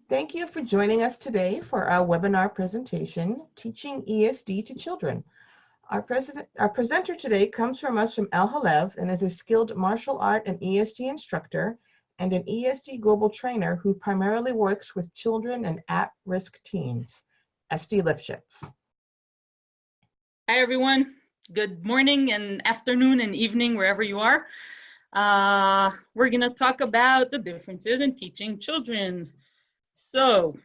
Thank you for joining us today for our webinar presentation, Teaching ESD to Children. Our presenter today comes from El Halev and is a skilled martial art and ESD instructor and an ESD global trainer who primarily works with children and at-risk teens. Esti. Hi, everyone. Good morning and afternoon and evening, wherever you are. We're going to talk about the differences in teaching children. So,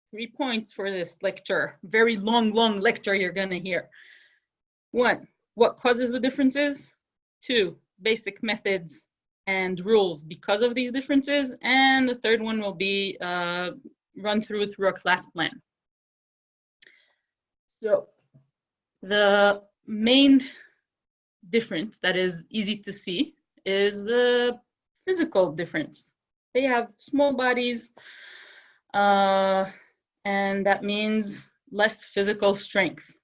3 points for this lecture. Very long lecture you're going to hear. 1, what causes the differences? 2, basic methods and rules because of these differences. And the third one will be run through a class plan. So, the main difference that is easy to see is the physical difference. They have small bodies, and that means less physical strength.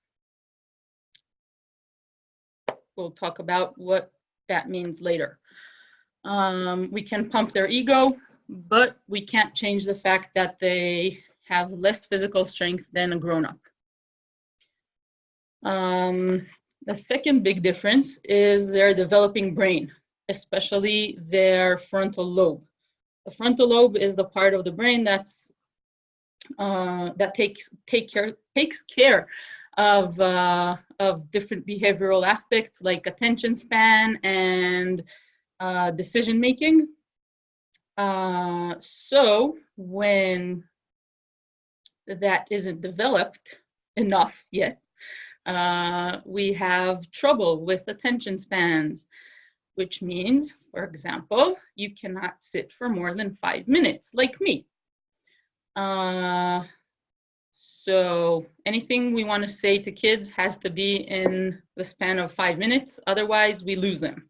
We'll talk about what that means later. We can pump their ego, but we can't change the fact that they have less physical strength than a grown-up. The second big difference is their developing brain, especially their frontal lobe. The frontal lobe is the part of the brain that takes care of different behavioral aspects like attention span and decision making. So when that isn't developed enough yet, we have trouble with attention spans, which means, for example, you cannot sit for more than 5 minutes, like me. So anything we want to say to kids has to be in the span of 5 minutes, otherwise we lose them.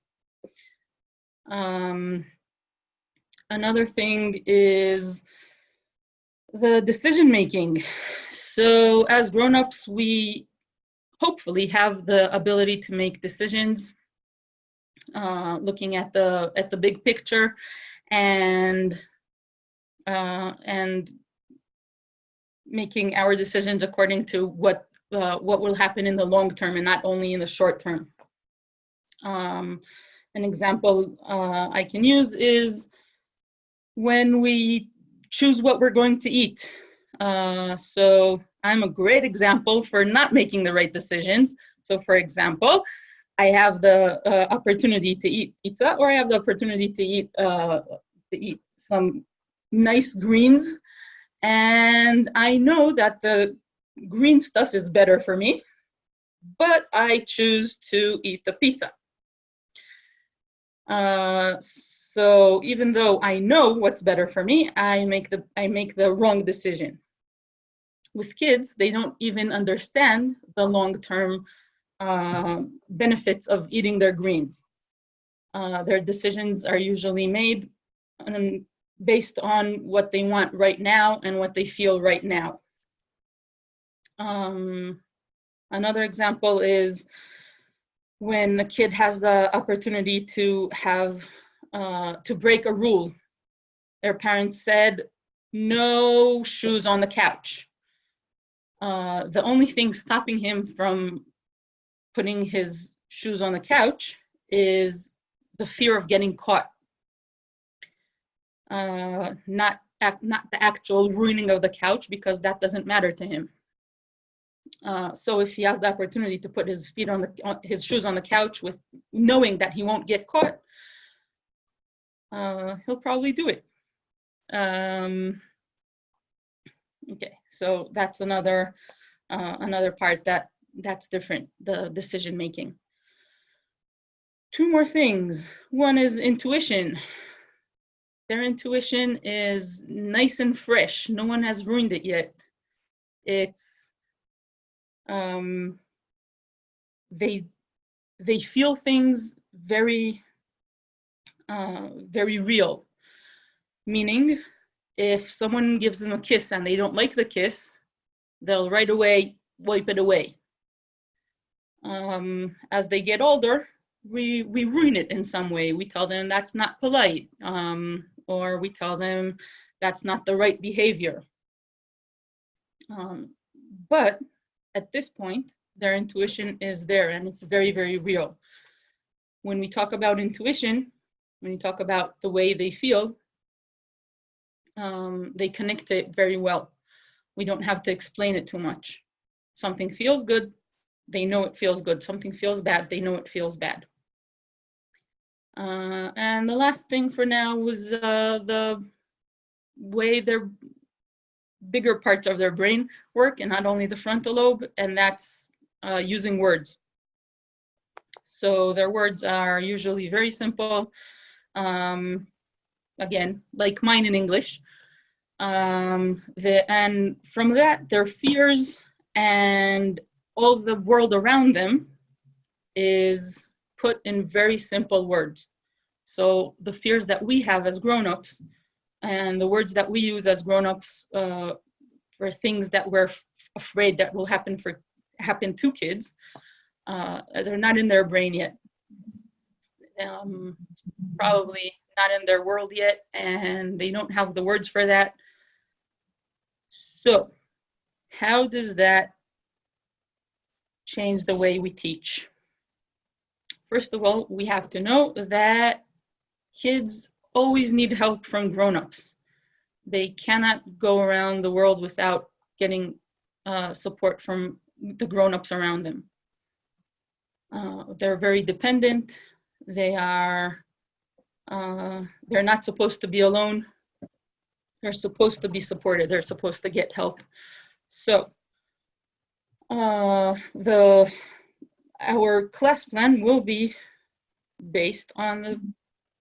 Another thing is the decision making. So as grown-ups, we hopefully have the ability to make decisions, looking at the big picture, and making our decisions according to what will happen in the long term and not only in the short term. An example I can use is when we choose what we're going to eat. So I'm a great example for not making the right decisions. So for example, I have the opportunity to eat pizza, or I have the opportunity to eat some nice greens. And I know that the green stuff is better for me, but I choose to eat the pizza. So even though I know what's better for me, I make the wrong decision. With kids, they don't even understand the long-term benefits of eating their greens. Their decisions are usually made based on what they want right now and what they feel right now. Another example is when a kid has the opportunity to break a rule. Their parents said, no shoes on the couch. The only thing stopping him from putting his shoes on the couch is the fear of getting caught. Not the actual ruining of the couch, because that doesn't matter to him. So if he has the opportunity to put his his shoes on the couch with knowing that he won't get caught, he'll probably do it. Okay, so that's another part that's different, the decision making. 2 more things. One is intuition. Their intuition is nice and fresh. No one has ruined it yet. It's they feel things very real. Meaning, if someone gives them a kiss and they don't like the kiss, they'll right away wipe it away. As they get older, we ruin it in some way. We tell them that's not polite, or we tell them that's not the right behavior. But at this point, their intuition is there, and it's very, very real. When we talk about intuition, when you talk about the way they feel, they connect to it very well. We don't have to explain it too much. Something feels good, they know it feels good. Something feels bad, they know it feels bad. And the last thing for now was the way their bigger parts of their brain work, and not only the frontal lobe, and that's using words. So their words are usually very simple. Again, like mine in English. And from that, their fears and all the world around them is put in very simple words. So the fears that we have as grown-ups and the words that we use as grown-ups for things that we're afraid that will happen to kids, they're not in their brain yet. Probably not in their world yet, and they don't have the words for that. So how does that change the way we teach? First of all, we have to know that kids always need help from grown-ups. They cannot go around the world without getting support from the grown-ups around them. They're very dependent. They're not supposed to be alone. They're supposed to be supported. They're supposed to get help. So our class plan will be based on the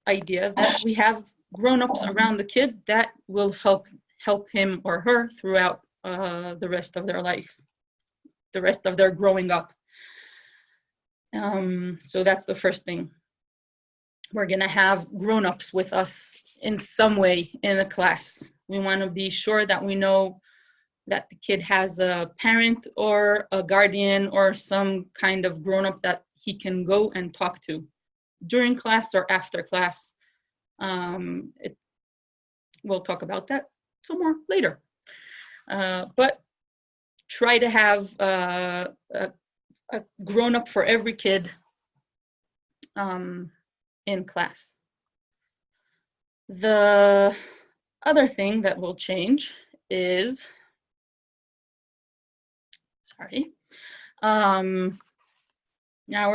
idea that we have grown-ups around the kid that will help him or her throughout the rest of their life, the rest of their growing up. So that's the first thing. We're gonna have grown-ups with us in some way in the class. We wanna be sure that we know that the kid has a parent or a guardian or some kind of grown-up that he can go and talk to during class or after class. We'll talk about that some more later. But try to have a grown-up for every kid in class. The other thing that will change is, now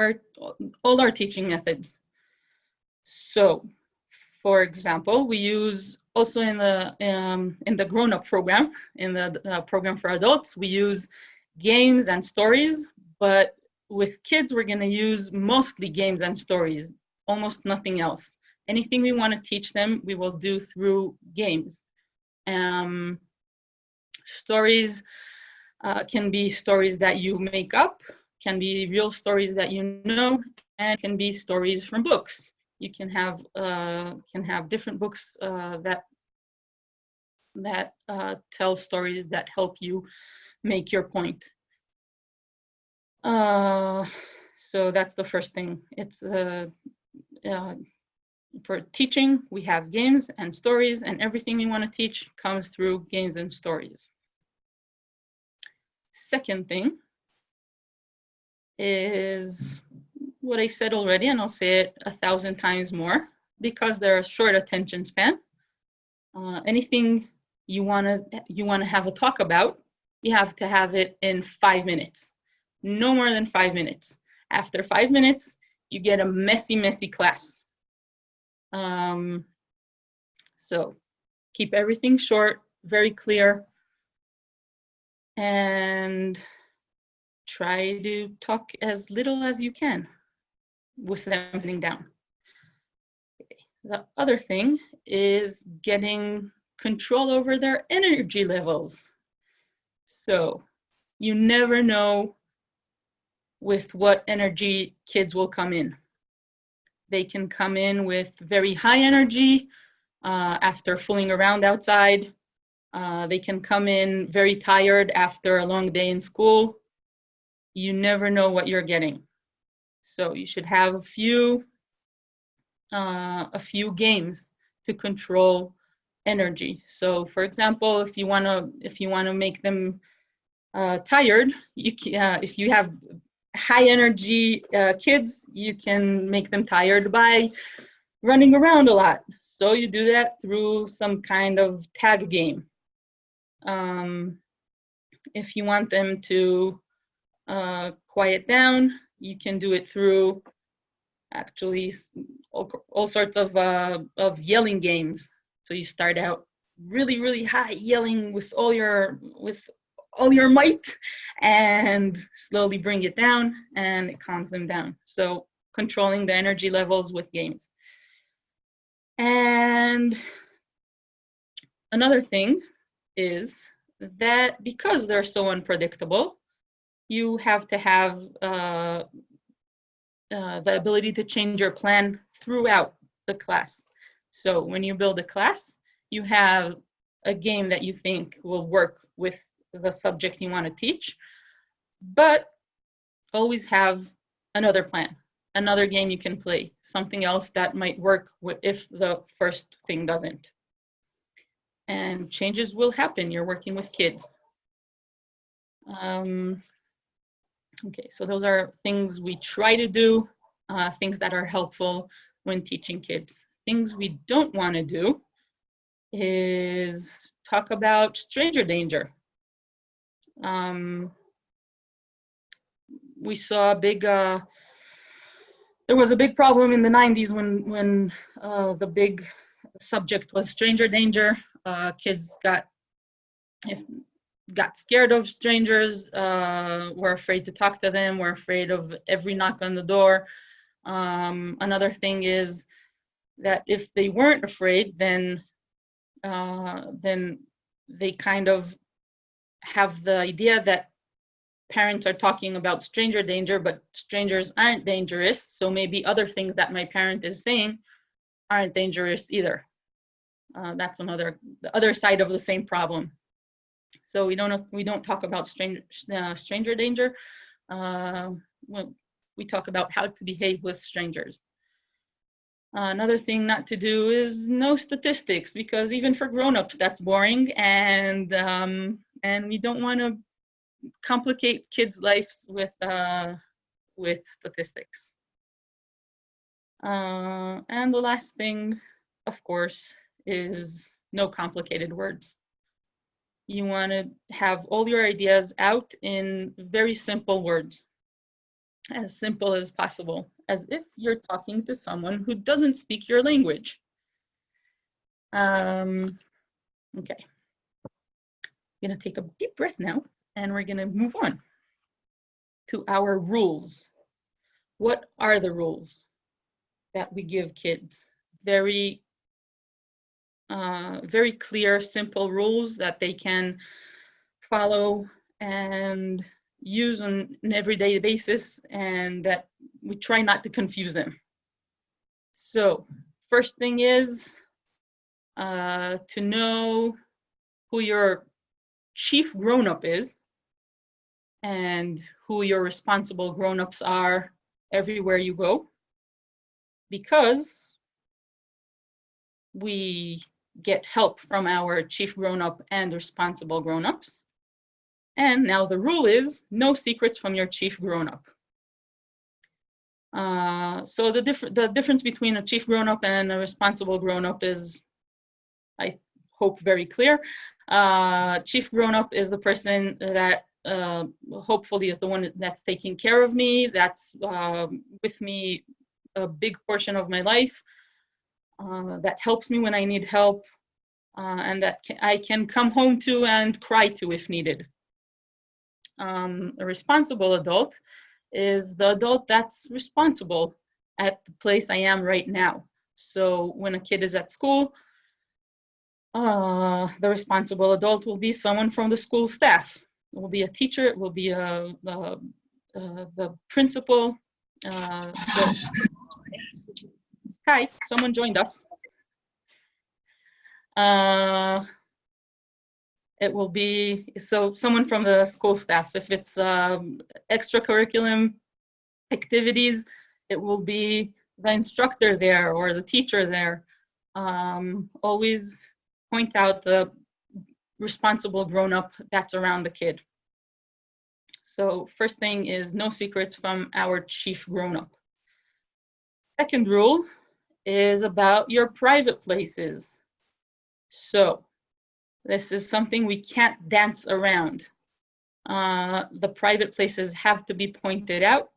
all our teaching methods. So, for example, we use also in the grown-up program, in the program for adults, we use games and stories, but with kids, we're gonna use mostly games and stories, almost nothing else. Anything we wanna teach them, we will do through games. Stories can be stories that you make up, can be real stories that you know, and can be stories from books. You can have different books that tell stories that help you make your point. So that's the first thing. It's for teaching, we have games and stories, and everything we want to teach comes through games and stories. Second thing is what I said already, and I'll say it 1,000 times more, because they're a short attention span. Anything you wanna have a talk about, you have to have it in 5 minutes. No more than 5 minutes. After 5 minutes, you get a messy class. So keep everything short, very clear, and try to talk as little as you can with them sitting down. The other thing is getting control over their energy levels. So you never know with what energy kids will come in. They can come in with very high energy after fooling around outside. They can come in very tired after a long day in school. You never know what you're getting. So you should have a few games to control energy. So for example, if you want to make them tired, if you have high energy kids, you can make them tired by running around a lot. So you do that through some kind of tag game. If you want them to quiet down, you can do it through actually all sorts of yelling games. So you start out really, really high, yelling with all your might, and slowly bring it down, and it calms them down. So controlling the energy levels with games. And another thing is that because they're so unpredictable, you have to have the ability to change your plan throughout the class. So when you build a class, you have a game that you think will work with the subject you want to teach, but always have another plan, another game you can play, something else that might work if the first thing doesn't. And changes will happen. You're working with kids. Okay, so those are things we try to do, things that are helpful when teaching kids. Things we don't want to do is talk about stranger danger. We saw a big, there was a big problem in the 90s when the big subject was stranger danger. Kids got scared of strangers, were afraid to talk to them, were afraid of every knock on the door. Another thing is that if they weren't afraid, then they kind of have the idea that parents are talking about stranger danger, but strangers aren't dangerous. So maybe other things that my parent is saying aren't dangerous either. That's the other side of the same problem. So we don't talk about stranger danger. We talk about how to behave with strangers. Another thing not to do is no statistics, because even for grown-ups that's boring, and we don't want to complicate kids' lives with statistics. And the last thing, of course, is no complicated words. You want to have all your ideas out in very simple words, as simple as possible, as if you're talking to someone who doesn't speak your language. Okay. I'm going to take a deep breath now, and we're going to move on to our rules. What are the rules that we give kids? Very clear, simple rules that they can follow and use on an everyday basis, and that we try not to confuse them. So first thing is to know who your chief grown-up is and who your responsible grown-ups are everywhere you go, because we get help from our chief grown-up and responsible grown-ups. And now the rule is no secrets from your chief grown-up. So the difference between a chief grown-up and a responsible grown-up is, I hope, very clear. Chief grown-up is the person that hopefully is the one that's taking care of me, that's with me a big portion of my life, that helps me when I need help, and that I can come home to and cry to if needed. A responsible adult is the adult that's responsible at the place I am right now. So when a kid is at school, the responsible adult will be someone from the school staff. It will be a teacher, it will be the principal. Hi, someone joined us. It will be someone from the school staff. If it's extracurriculum activities, it will be the instructor there or the teacher there. Always point out the responsible grown-up that's around the kid. So first thing is no secrets from our chief grown-up. Second rule is about your private places. So this is something we can't dance around. The private places have to be pointed out,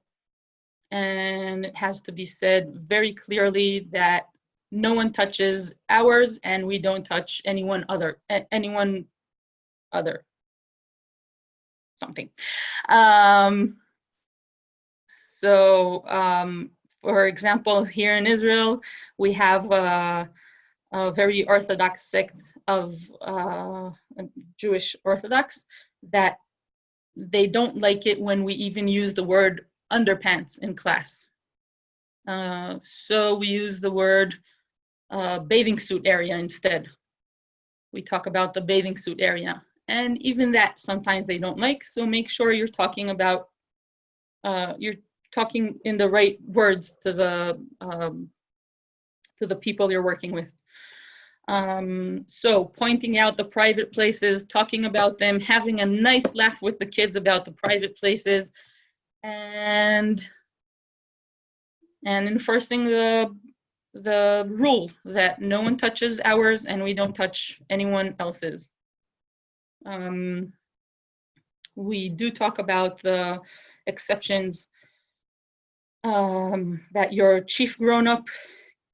and it has to be said very clearly that no one touches ours and we don't touch anyone other something. For example, here in Israel, we have a very Orthodox sect of Jewish Orthodox that they don't like it when we even use the word underpants in class. So we use the word bathing suit area instead. We talk about the bathing suit area. And even that sometimes they don't like, so make sure you're talking about, you're talking in the right words to the people you're working with. So pointing out the private places, talking about them, having a nice laugh with the kids about the private places, and enforcing the rule that no one touches ours and we don't touch anyone else's. We do talk about the exceptions, that your chief grown-up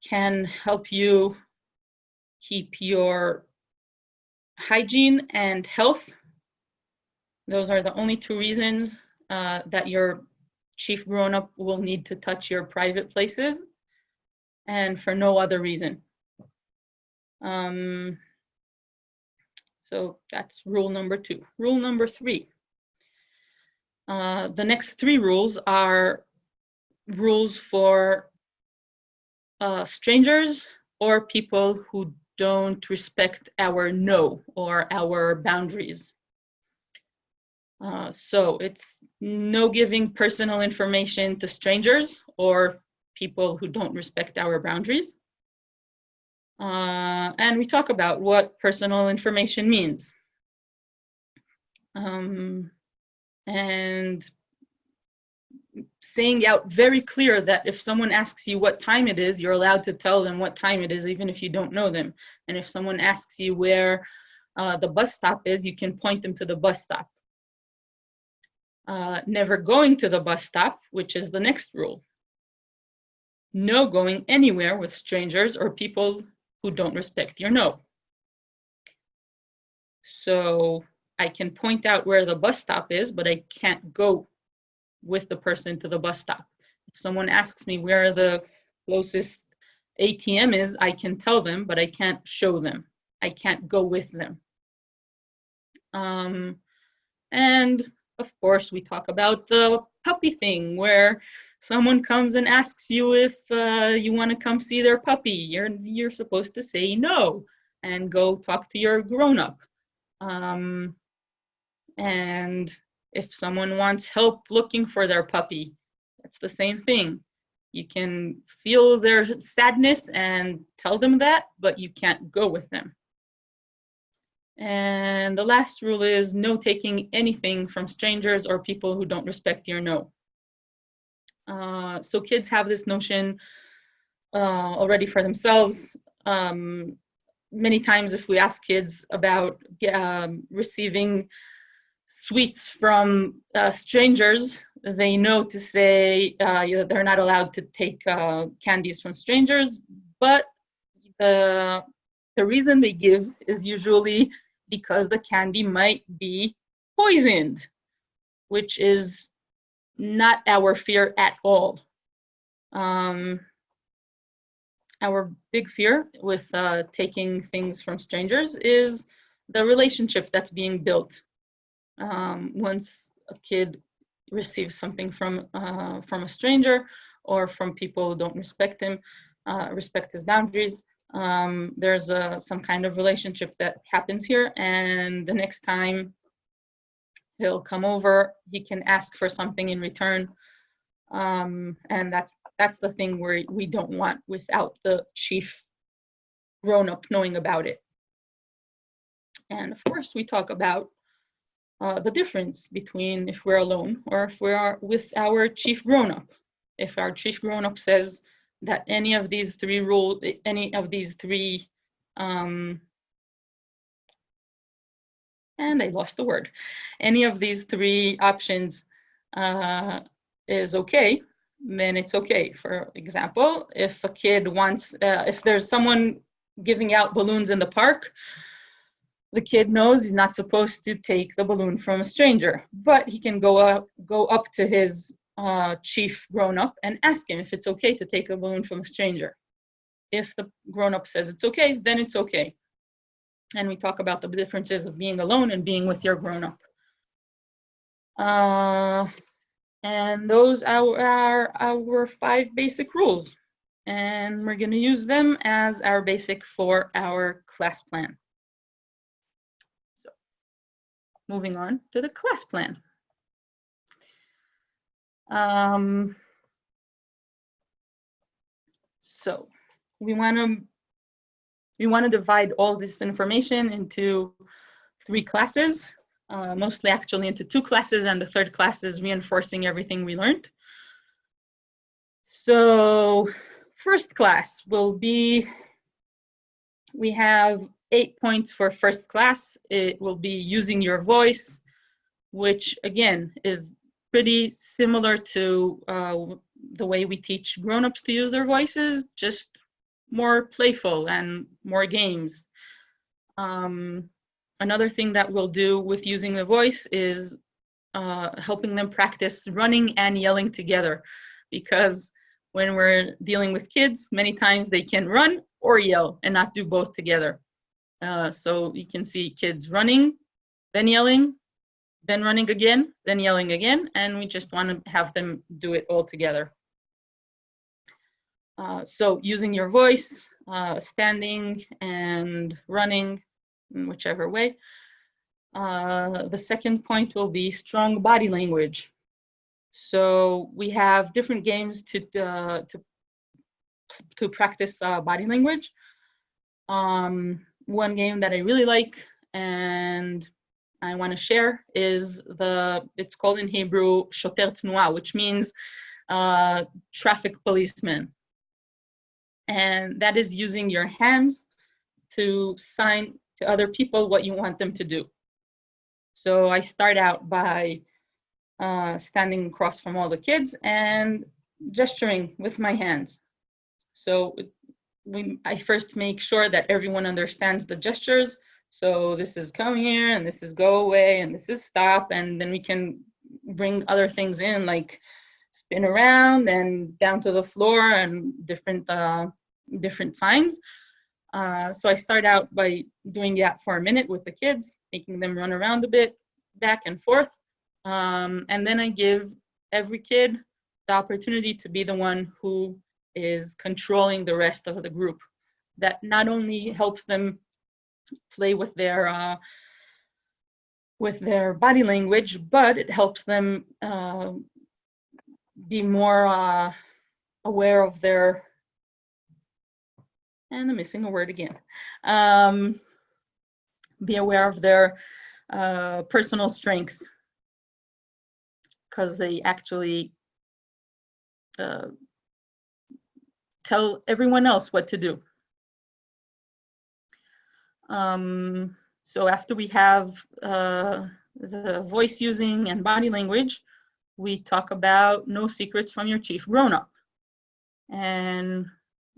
can help you keep your hygiene and health. Those are the only two reasons that your chief grown-up will need to touch your private places, and for no other reason. So that's rule number 2. Rule number 3. The next 3 rules are rules for strangers or people who don't respect our no or our boundaries. So it's no giving personal information to strangers or people who don't respect our boundaries. And we talk about what personal information means. And saying out very clear that if someone asks you what time it is, you're allowed to tell them what time it is, even if you don't know them. And if someone asks you where the bus stop is, you can point them to the bus stop. Never going to the bus stop, which is the next rule. No going anywhere with strangers or people who don't respect your no. So I can point out where the bus stop is, but I can't go with the person to the bus stop. If someone asks me where the closest ATM is, I can tell them, but I can't show them. I can't go with them. And of course, we talk about the puppy thing, where someone comes and asks you if you want to come see their puppy. You're supposed to say no and go talk to your grown-up. And if someone wants help looking for their puppy, it's the same thing. You can feel their sadness and tell them that, but you can't go with them. And the last rule is no taking anything from strangers or people who don't respect your no. So kids have this notion already for themselves. Many times if we ask kids about receiving sweets from strangers, they know to say they're not allowed to take candies from strangers, but the reason they give is usually because the candy might be poisoned, which is not our fear at all. Our big fear with taking things from strangers is the relationship that's being built. Once a kid receives something from a stranger or from people who don't respect him, respect his boundaries, there's some kind of relationship that happens here, and the next time he'll come over, he can ask for something in return, and that's the thing where we don't want without the chief grown-up knowing about it. And of course, we talk about the difference between if we're alone or if we are with our chief grown-up. If our chief grown-up says that any of these three rules, any of these three, and I lost the word, any of these three options is okay, then it's okay. For example, if a kid wants, if there's someone giving out balloons in the park, the kid knows he's not supposed to take the balloon from a stranger, but he can go up to his chief grown-up and ask him if it's okay to take a balloon from a stranger. If the grown-up says it's okay, then it's okay. And we talk about the differences of being alone and being with your grown-up. And those are our 5 basic rules. And we're going to use them as our basic for our class plan. So, moving on to the class plan. So we want to divide all this information into 3 classes, mostly actually into 2 classes, and the 3rd class is reinforcing everything we learned. So first class will be, we have 8 points for first class. It will be using your voice, which again is pretty similar to the way we teach grown-ups to use their voices, just more playful and more games. Another thing that we'll do with using the voice is helping them practice running and yelling together, because when we're dealing with kids, many times they can run or yell and not do both together. So you can see kids running, then yelling, then running again, then yelling again, and we just want to have them do it all together. So using your voice, standing and running, in whichever way. The second point will be strong body language. So we have different games to practice body language. One game that I really like and I want to share is it's called in Hebrew shoter tnua, which means traffic policeman. And that is using your hands to sign to other people what you want them to do. So I start out by standing across from all the kids and gesturing with my hands. So I first make sure that everyone understands the gestures. So this is come here, and this is go away, and this is stop, and then we can bring other things in, like spin around and down to the floor and different signs. So I start out by doing that for a minute with the kids, making them run around a bit, back and forth. And then I give every kid the opportunity to be the one who is controlling the rest of the group. That not only helps them play with their body language, but it helps them be more aware of their, and I'm missing a word again, be aware of their personal strength, because they actually tell everyone else what to do. So after we have the voice using and body language, we talk about no secrets from your chief grown-up. And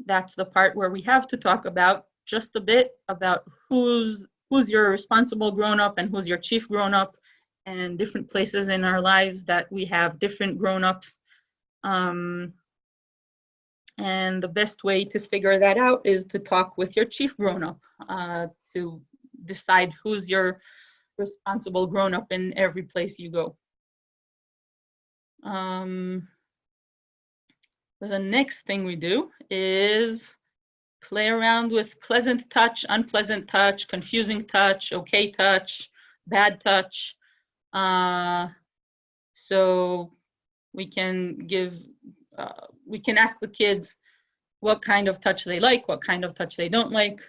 that's the part where we have to talk about just a bit about who's your responsible grown-up and who's your chief grown-up, and different places in our lives that we have different grown-ups. And the best way to figure that out is to talk with your chief grown-up to decide who's your responsible grown-up in every place you go. The next thing we do is play around with pleasant touch, unpleasant touch, confusing touch, okay touch, bad touch. So we can ask the kids what kind of touch they like, what kind of touch they don't like,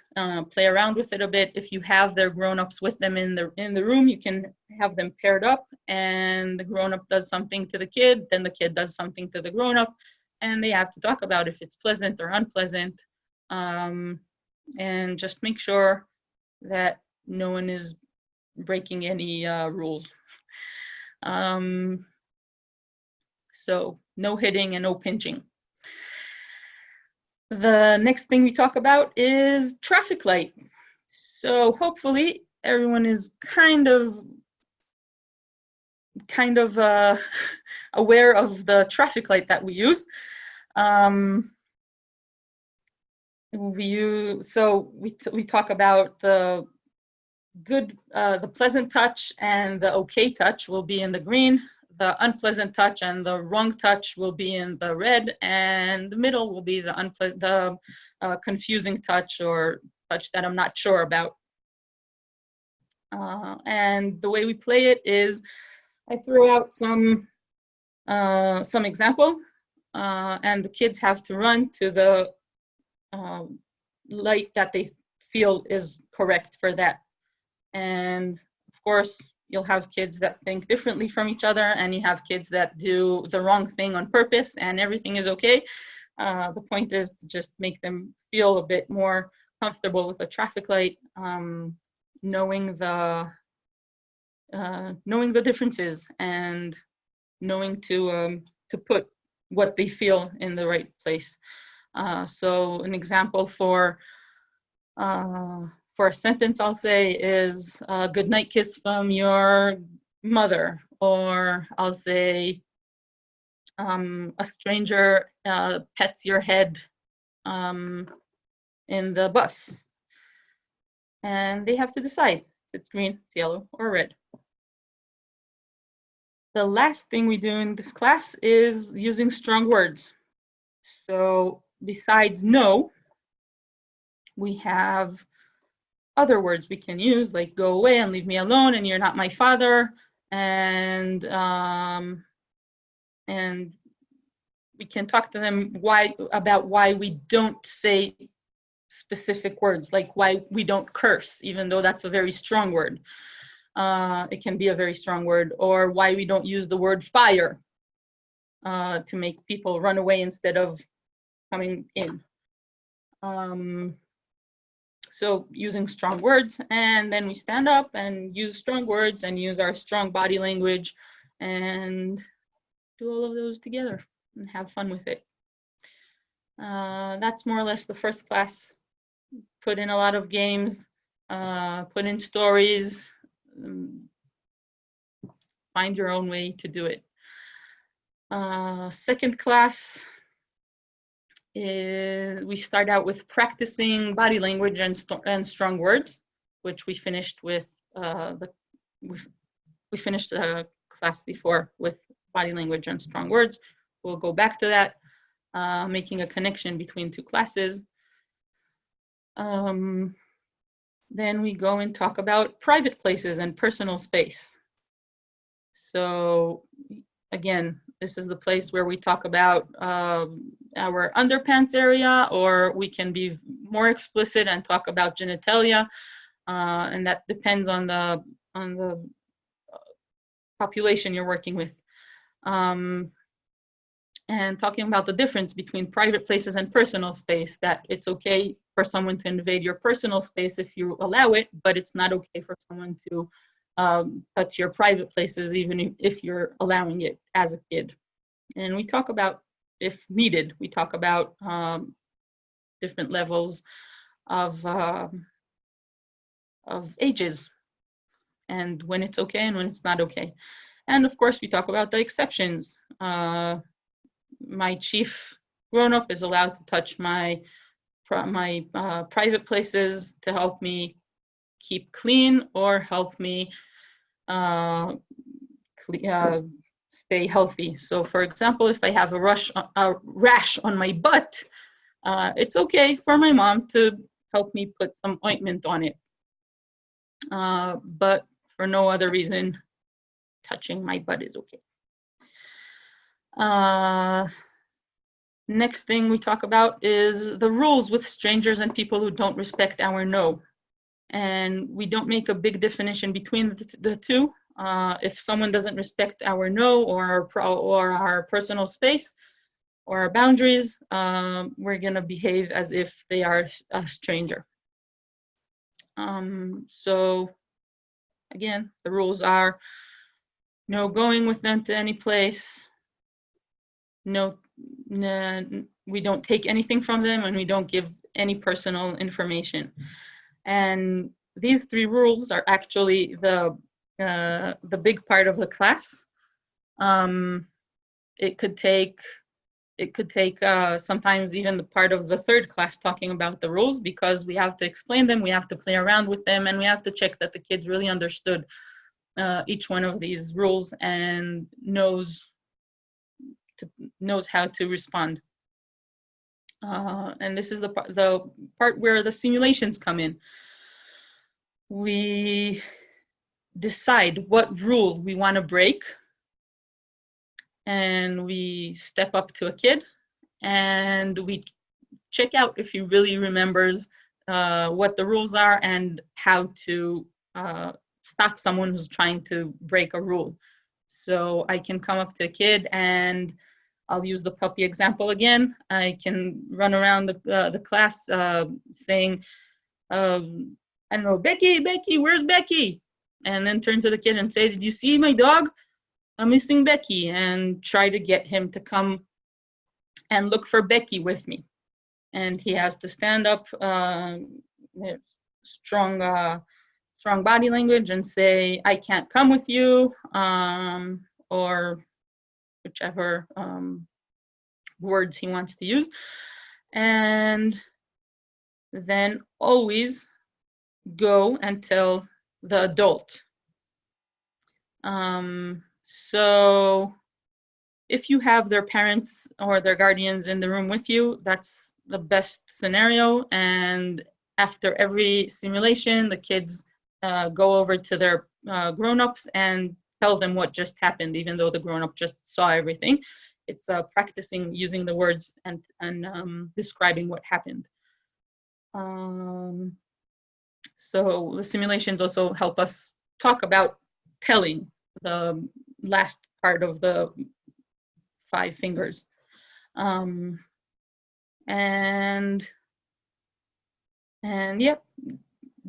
play around with it a bit. If you have their grown-ups with them in the room, you can have them paired up, and the grown-up does something to the kid, then the kid does something to the grown-up, and they have to talk about if it's pleasant or unpleasant, and just make sure that no one is breaking any rules. So no hitting and no pinching. The next thing we talk about is traffic light. So hopefully everyone is kind of aware of the traffic light that we use. We talk about the good, the pleasant touch and the okay touch will be in the green. The unpleasant touch and the wrong touch will be in the red, and the middle will be the confusing touch or touch that I'm not sure about. And the way we play it is I throw out some example, and the kids have to run to the light that they feel is correct for that. And of course, you'll have kids that think differently from each other, and you have kids that do the wrong thing on purpose, and everything is okay. The point is to just make them feel a bit more comfortable with a traffic light, knowing the differences and knowing to put what they feel in the right place. So an example for a sentence I'll say is a good night kiss from your mother, or I'll say a stranger pets your head in the bus, and they have to decide if it's green, it's yellow, or red. The last thing we do in this class is using strong words. So besides no, we have other words we can use, like go away and leave me alone and you're not my father, and we can talk to them about why we don't say specific words, like why we don't curse, even though that's a very strong word. It can be a very strong word, or why we don't use the word fire to make people run away instead of coming in. So using strong words, and then we stand up and use strong words and use our strong body language and do all of those together and have fun with it. That's more or less the first class. Put in a lot of games, put in stories, find your own way to do it. Second class, we start out with practicing body language and strong words, which we finished with we finished the class before with body language and strong words. We'll go back to that, making a connection between two classes. Then we go and talk about private places and personal space. So again, this is the place where we talk about our underpants area, or we can be more explicit and talk about genitalia, and that depends on the population you're working with. And talking about the difference between private places and personal space, that it's okay for someone to invade your personal space if you allow it, but it's not okay for someone to touch your private places, even if you're allowing it as a kid. And we talk about, if needed, we talk about different levels of ages and when it's okay and when it's not okay. And of course, we talk about the exceptions. My chief grown-up is allowed to touch my private places to help me keep clean or help me stay healthy. So for example, if I have a rash on my butt, it's okay for my mom to help me put some ointment on it. But for no other reason, touching my butt is okay. Next thing we talk about is the rules with strangers and people who don't respect our no. And we don't make a big definition between the two. If someone doesn't respect our no or our personal space or our boundaries, we're gonna behave as if they are a stranger. So again, the rules are no going with them to any place, no, we don't take anything from them, and we don't give any personal information. And these 3 rules are actually the big part of the class. It could take sometimes even the part of the 3rd class talking about the rules, because we have to explain them, we have to play around with them, and we have to check that the kids really understood each one of these rules and knows how to respond. And this is the part where the simulations come in. We decide what rule we want to break, and we step up to a kid and we check out if he really remembers what the rules are and how to stop someone who's trying to break a rule. So I can come up to a kid, and I'll use the puppy example again. I can run around the class saying, I don't know, Becky, where's Becky? And then turn to the kid and say, did you see my dog? I'm missing Becky, and try to get him to come and look for Becky with me. And he has to stand up, strong body language, and say, I can't come with you, or whichever words he wants to use. And then always go and tell the adult. So if you have their parents or their guardians in the room with you, that's the best scenario. And after every simulation, the kids go over to their grown-ups and tell them what just happened, even though the grown-up just saw everything. It's practicing using the words and describing what happened. So the simulations also help us talk about telling, the last part of the 5 fingers. And yeah,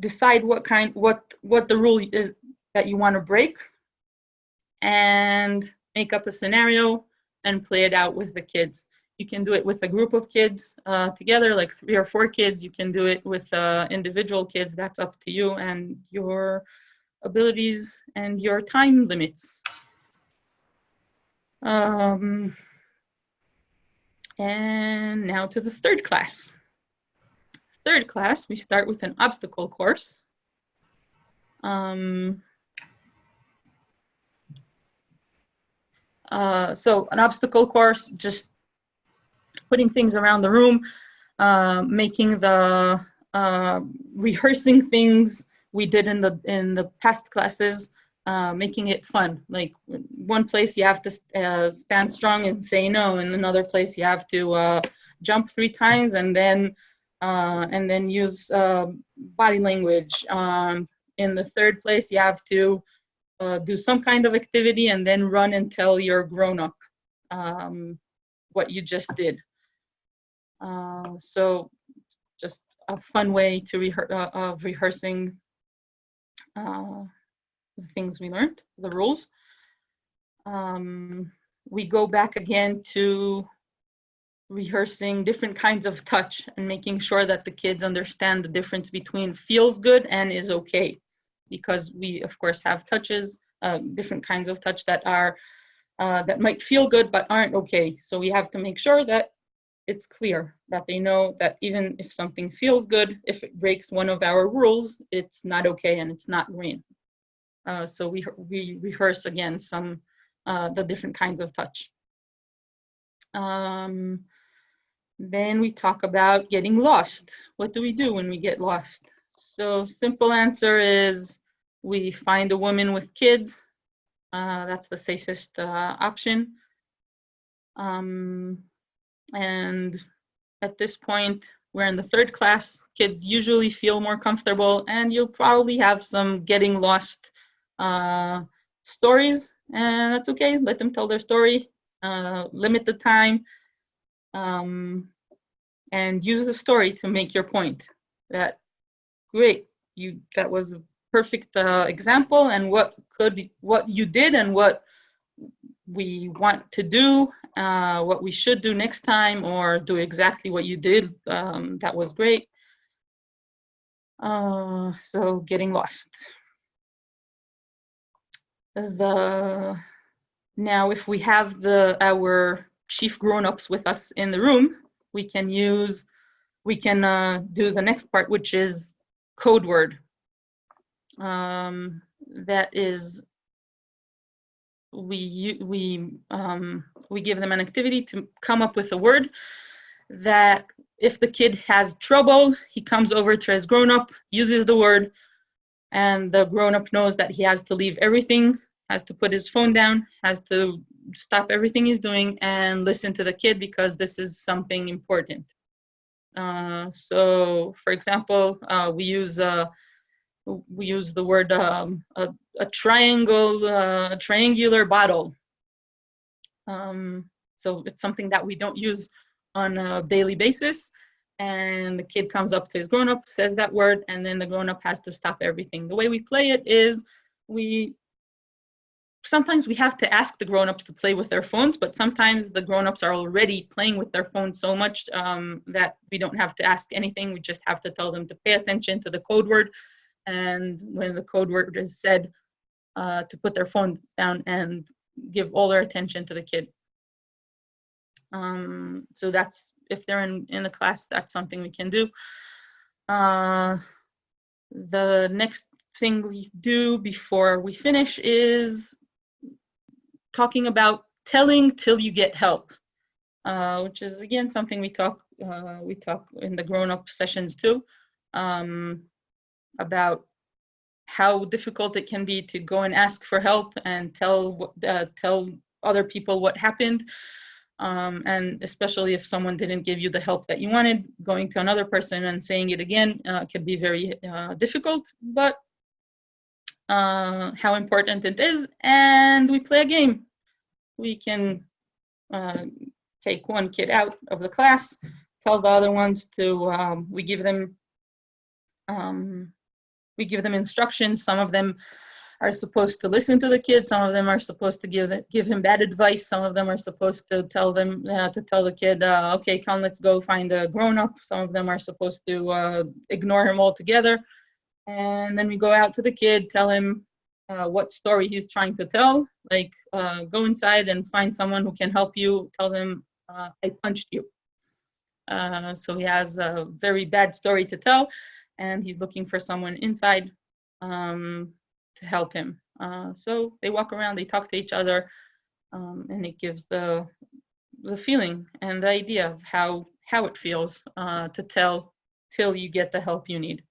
decide what the rule is that you want to break, and make up a scenario and play it out with the kids. You can do it with a group of kids together, like 3 or 4 kids. You can do it with individual kids. That's up to you and your abilities and your time limits. And now to the 3rd class. 3rd class, we start with an obstacle course. So an obstacle course, just putting things around the room, making the rehearsing things we did in the past classes, making it fun. Like one place you have to stand strong and say no, in another place you have to jump 3 times and then use body language. In the 3rd place you have to do some kind of activity and then run and tell your grown-up what you just did. So just a fun way to of rehearsing the things we learned, the rules. We go back again to rehearsing different kinds of touch and making sure that the kids understand the difference between feels good and is okay. Because we, of course, have touches, different kinds of touch that are that might feel good but aren't okay. So we have to make sure that it's clear, that they know that even if something feels good, if it breaks one of our rules, it's not okay and it's not green. So we rehearse again some the different kinds of touch. Then we talk about getting lost. What do we do when we get lost? So simple answer is we find a woman with kids. That's the safest option. And at this point, we're in the third class. Kids usually feel more comfortable, and you'll probably have some getting lost stories, and that's okay. Let them tell their story. Limit the time, and use the story to make your point. That great, that was a perfect example, and what you did and what we want to do, what we should do next time, or do exactly what you did. That was great. So getting lost. Now, if we have our chief grown-ups with us in the room, we can do the next part, which is code word. That is, we give them an activity to come up with a word that if the kid has trouble, he comes over to his grown-up, uses the word, and the grown-up knows that he has to leave everything, has to put his phone down, has to stop everything he's doing and listen to the kid, because this is something important. So, for example, we use the word a triangular bottle. So it's something that we don't use on a daily basis, and the kid comes up to his grown-up, says that word, and then the grown-up has to stop everything. The way we play it is sometimes we have to ask the grown-ups to play with their phones, but sometimes the grown-ups are already playing with their phones so much that we don't have to ask anything. We just have to tell them to pay attention to the code word, and when the code word is said, to put their phone down and give all their attention to the kid. So that's, if they're in the class, that's something we can do. The next thing we do before we finish is talking about telling till you get help, which is again something we talk in the grown-up sessions too, about how difficult it can be to go and ask for help and tell other people what happened. And especially if someone didn't give you the help that you wanted, going to another person and saying it again can be very difficult, but how important it is. And we play a game. We can take one kid out of the class, tell the other ones to, we give them instructions. Some of them are supposed to listen to the kid. Some of them are supposed to give him bad advice. Some of them are supposed to tell the kid, okay, come, let's go find a grown-up. Some of them are supposed to ignore him altogether. And then we go out to the kid, tell him what story he's trying to tell. Like, go inside and find someone who can help you. Tell them, I punched you. So he has a very bad story to tell, and he's looking for someone inside to help him. So they walk around, they talk to each other, and it gives the feeling and the idea of how it feels to tell till you get the help you need.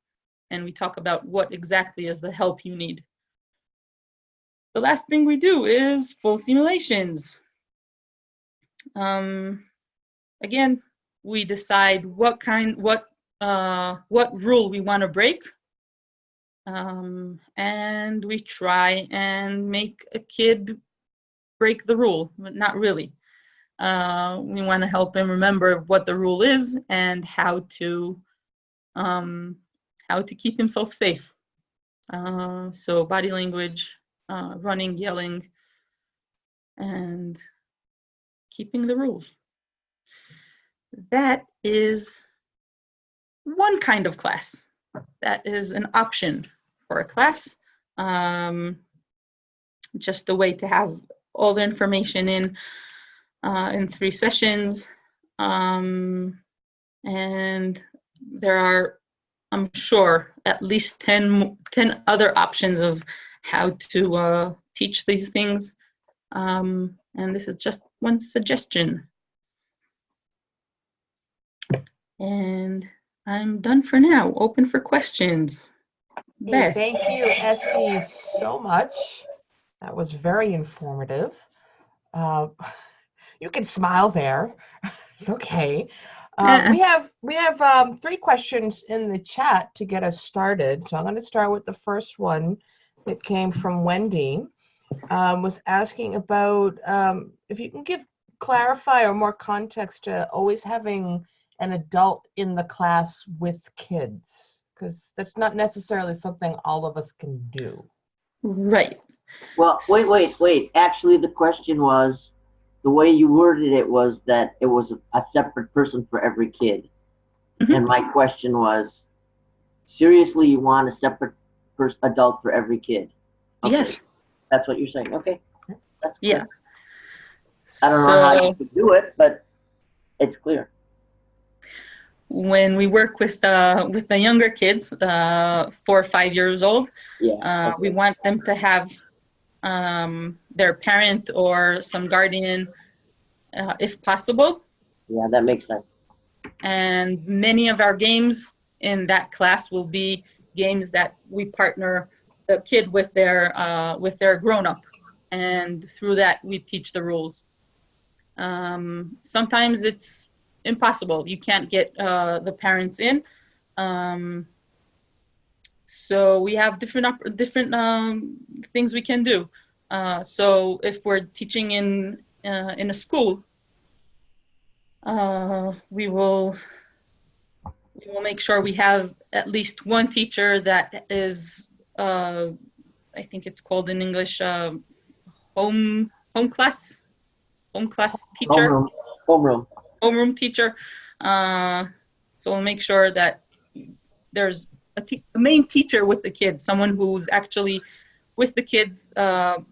And we talk about what exactly is the help you need. The last thing we do is full simulations. Again, we decide what rule we want to break. And we try and make a kid break the rule, but not really. We want to help him remember what the rule is and how to keep himself safe. So body language, running, yelling, and keeping the rules. That is one kind of class. That is an option for a class. Just a way to have all the information in 3 sessions. And there are, I'm sure, at least 10 other options of how to teach these things. And this is just one suggestion. And I'm done for now. Open for questions. Hey, Beth. thank you, Esti, so much. That was very informative. You can smile there. It's okay. Uh, We have 3 questions in the chat to get us started. So I'm going to start with the first one that came from Wendy. Was asking about if you can clarify or more context to always having an adult in the class with kids, because that's not necessarily something all of us can do. right. Well, wait. Actually, the question was, the way you worded it was that it was a separate person for every kid. Mhm. And my question was, seriously, you want a separate adult for every kid? Okay. Yes. That's what you're saying. Okay. That's clear. Yeah. I don't know how you So could do it, but it's clear. when we work with the younger kids, 4 or 5 years old, Yeah. we want them to have their parent or some guardian, if possible. Yeah, that makes sense. And many of our games in that class will be games that we partner the kid with their grown-up, and through that we teach the rules. Sometimes it's impossible. You can't get the parents in. So we have different things we can do. So if we're teaching in a school, we will make sure we have at least one teacher that is, I think it's called in English, home class teacher, homeroom teacher. So we'll make sure that there's a main teacher with the kids, someone who's actually with the kids a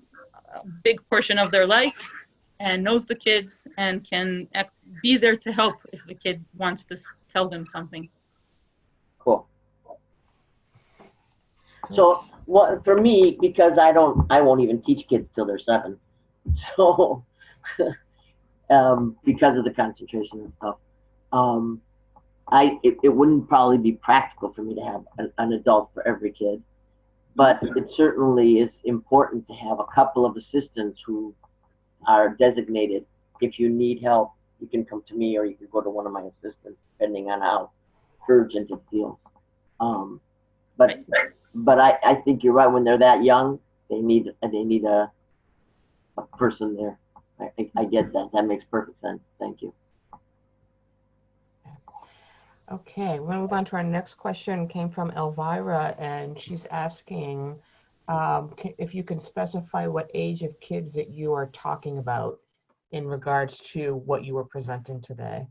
big portion of their life and knows the kids and can be there to help if the kid wants to tell them something. Cool. So what for me, because I won't even teach kids till they're 7. So because of the concentration and stuff, it wouldn't probably be practical for me to have an adult for every kid, but it certainly is important to have a couple of assistants who are designated. If you need help, you can come to me or you can go to one of my assistants, depending on how urgent it feels. But I think you're right. When they're that young, they need a person there. I get that. That makes perfect sense. Thank you. Okay, we're going to move on to our next question. Came from Elvira, and she's asking if you can specify what age of kids that you are talking about in regards to what you were presenting today.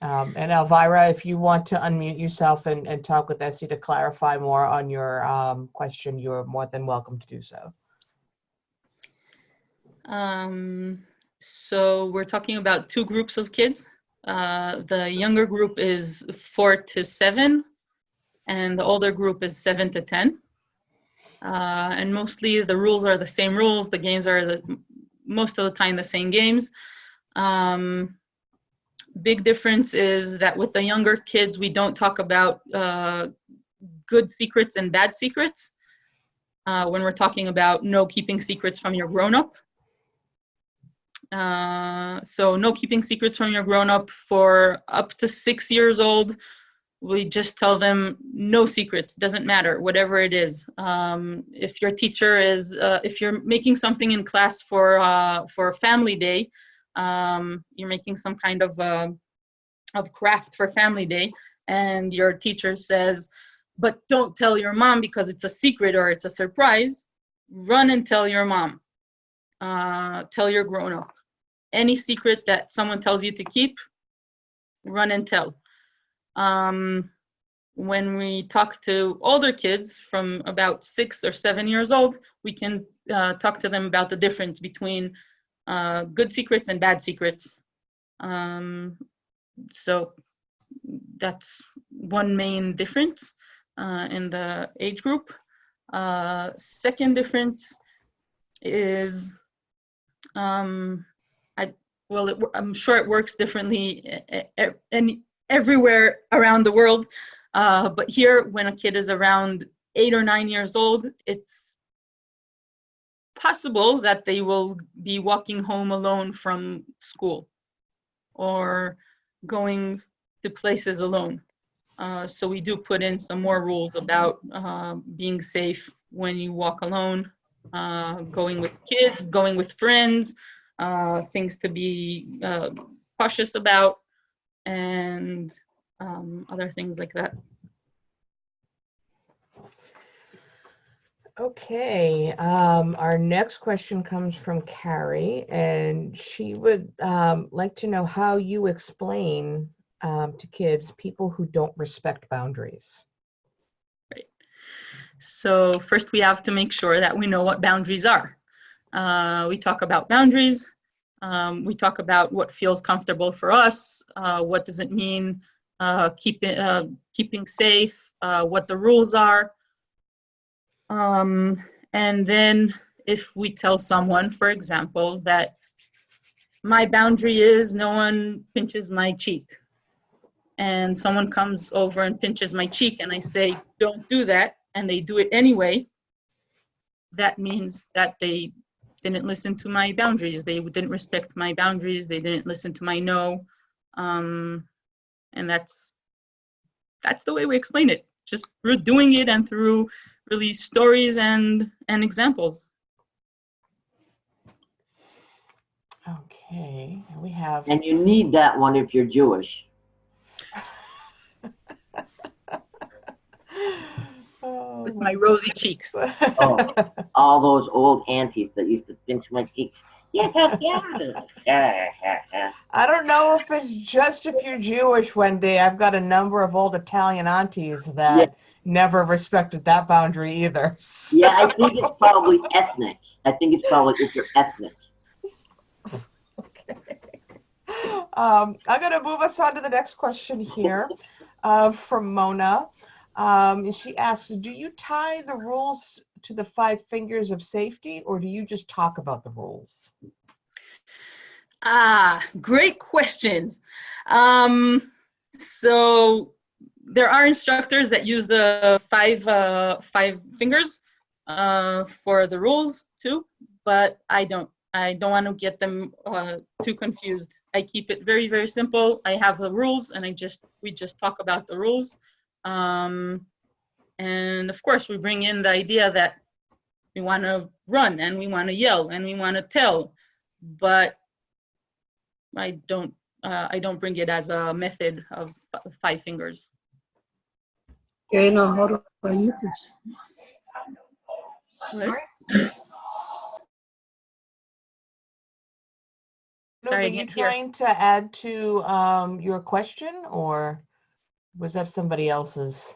And Elvira, if you want to unmute yourself and talk with Esti to clarify more on your question, you're more than welcome to do so. So we're talking about 2 groups of kids. The younger group is 4 to 7, and the older group is 7 to 10. And mostly the rules are the same rules. The games are most of the time the same games. Big difference is that with the younger kids, we don't talk about good secrets and bad secrets when we're talking about no keeping secrets from your grown-up. So no keeping secrets from your grown-up for up to 6 years old. We just tell them no secrets, doesn't matter, whatever it is. If your teacher is, if you're making something in class for Family Day, you're making some kind of craft for Family Day, and your teacher says, but don't tell your mom because it's a secret or it's a surprise, run and tell your mom. Tell your grown-up. Any secret that someone tells you to keep, run and tell. When we talk to older kids from about 6 or 7 years old, we can talk to them about the difference between good secrets and bad secrets. So that's one main difference in the age group. Second difference is, I'm sure it works differently everywhere around the world. But here, when a kid is around 8 or 9 years old, it's possible that they will be walking home alone from school or going to places alone. So we do put in some more rules about being safe when you walk alone, going with kids, going with friends, things to be cautious about, and other things like that. Okay, our next question comes from Carrie, and she would like to know how you explain to kids people who don't respect boundaries. Right. So first we have to make sure that we know what boundaries are. We talk about boundaries. We talk about what feels comfortable for us. What does it mean keeping safe? What the rules are. And then if we tell someone, for example, that my boundary is no one pinches my cheek, and someone comes over and pinches my cheek and I say, don't do that, and they do it anyway, that means that they didn't listen to my boundaries. They didn't respect my boundaries. They didn't listen to my no. And that's the way we explain it, just through doing it and through really stories and examples. Okay, we have. And you need that one if you're Jewish. With my rosy cheeks. Oh, all those old aunties that used to pinch my cheeks. Yeah. I don't know if it's just if you're Jewish, Wendy. I've got a number of old Italian aunties that never respected that boundary either. So. Yeah, I think it's probably ethnic. I think it's probably if you're ethnic. Okay. I'm going to move us on to the next question here from Mona. She asks, do you tie the rules to the 5 fingers of safety, or do you just talk about the rules? Great questions. So there are instructors that use the 5 fingers for the rules too, but I don't want to get them too confused. I keep it very, very simple. I have the rules, and we just talk about the rules. And of course, we bring in the idea that we want to run and we want to yell and we want to tell, but I don't bring it as a method of 5 fingers. Okay, now how do I use this? What? Sorry, were you trying to add to your question, or was that somebody else's?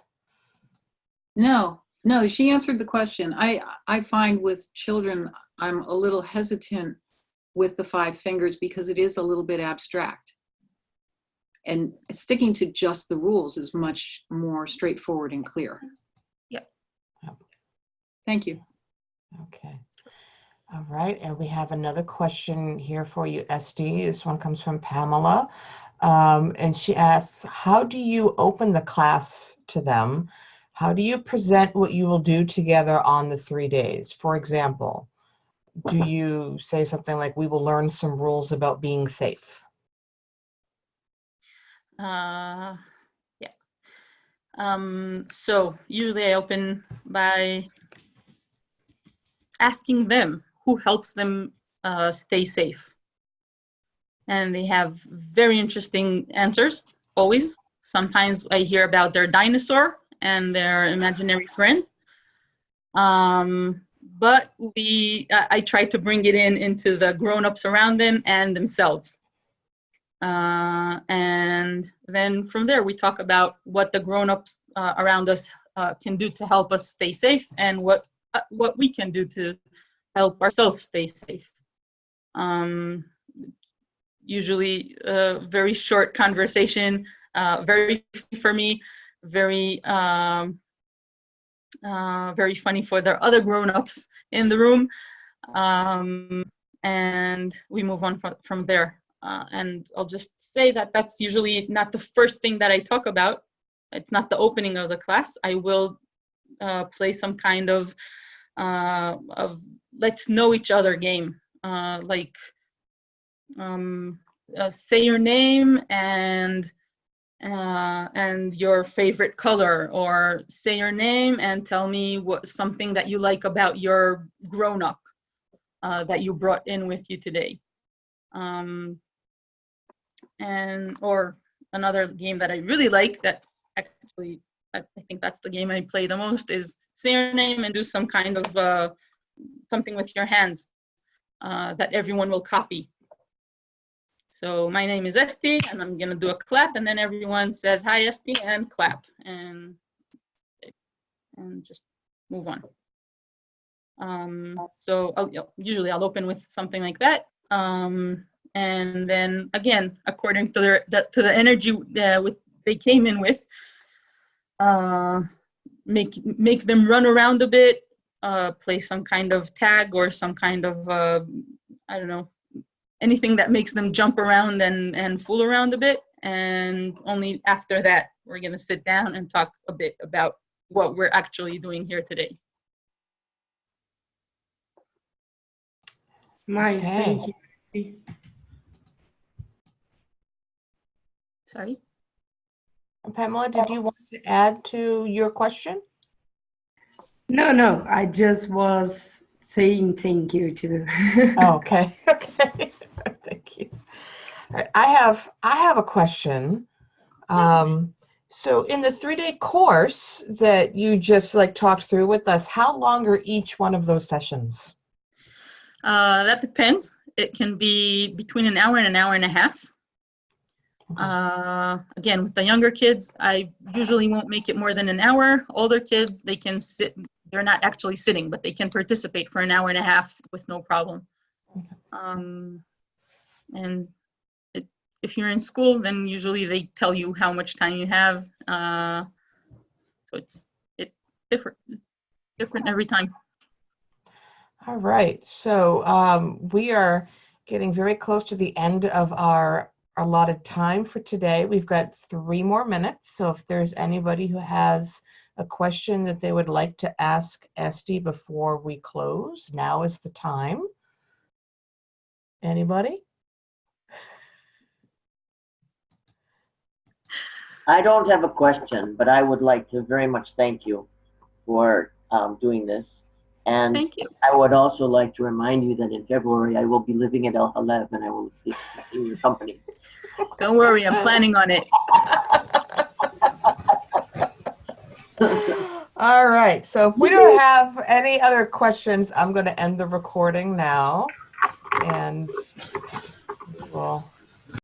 No, she answered the question. I find with children, I'm a little hesitant with the 5 fingers because it is a little bit abstract. And sticking to just the rules is much more straightforward and clear. Yep. Thank you. Okay. All right, and we have another question here for you, Esti. This one comes from Pamela. And she asks, how do you open the class to them? How do you present what you will do together on the 3 days? For example, do you say something like, we will learn some rules about being safe? Yeah. So usually I open by asking them who helps them stay safe. And they have very interesting answers, always. Sometimes I hear about their dinosaur and their imaginary friend. But I try to bring it into the grown-ups around them and themselves. And then from there, we talk about what the grown-ups around us can do to help us stay safe, and what we can do to help ourselves stay safe. Usually a very short conversation, very funny for me, very funny for the other grown-ups in the room, and we move on from there. And I'll just say that that's usually not the first thing that I talk about. It's not the opening of the class. I will play some kind of of let's know each other game, like say your name and your favorite color, or say your name and tell me something that you like about your grown-up that you brought in with you today. Or another game that I really like, that actually I think that's the game I play the most, is say your name and do some kind of something with your hands that everyone will copy. So my name is Esti, and I'm gonna do a clap, and then everyone says hi Esti and clap, and just move on. So usually I'll open with something like that, and then again, according to the energy they came in with, make them run around a bit, play some kind of tag or some kind of I don't know, anything that makes them jump around and fool around a bit. And only after that, we're going to sit down and talk a bit about what we're actually doing here today. Nice, Okay. thank you. Sorry? Pamela, did you want to add to your question? No, I just was saying thank you to Oh, okay. Okay. Thank you. All right. I have a question. So in the 3-day course that you just talked through with us, how long are each one of those sessions? That depends. It can be between an hour and an hour and a half. Okay. Again, with the younger kids, I usually won't make it more than an hour. Older kids, they can sit, they're not actually sitting, but they can participate for an hour and a half with no problem. And if you're in school, then usually they tell you how much time you have. So it's different every time. All right. So we are getting very close to the end of our allotted time for today. We've got 3 more minutes. So if there's anybody who has a question that they would like to ask Esti before we close, now is the time. Anybody? I don't have a question, but I would like to very much thank you for doing this. And Thank you. I would also like to remind you that in February I will be living at El Haleb and I will be expecting your company. Don't worry, I'm planning on it. All right. So if we don't have any other questions, I'm going to end the recording now. And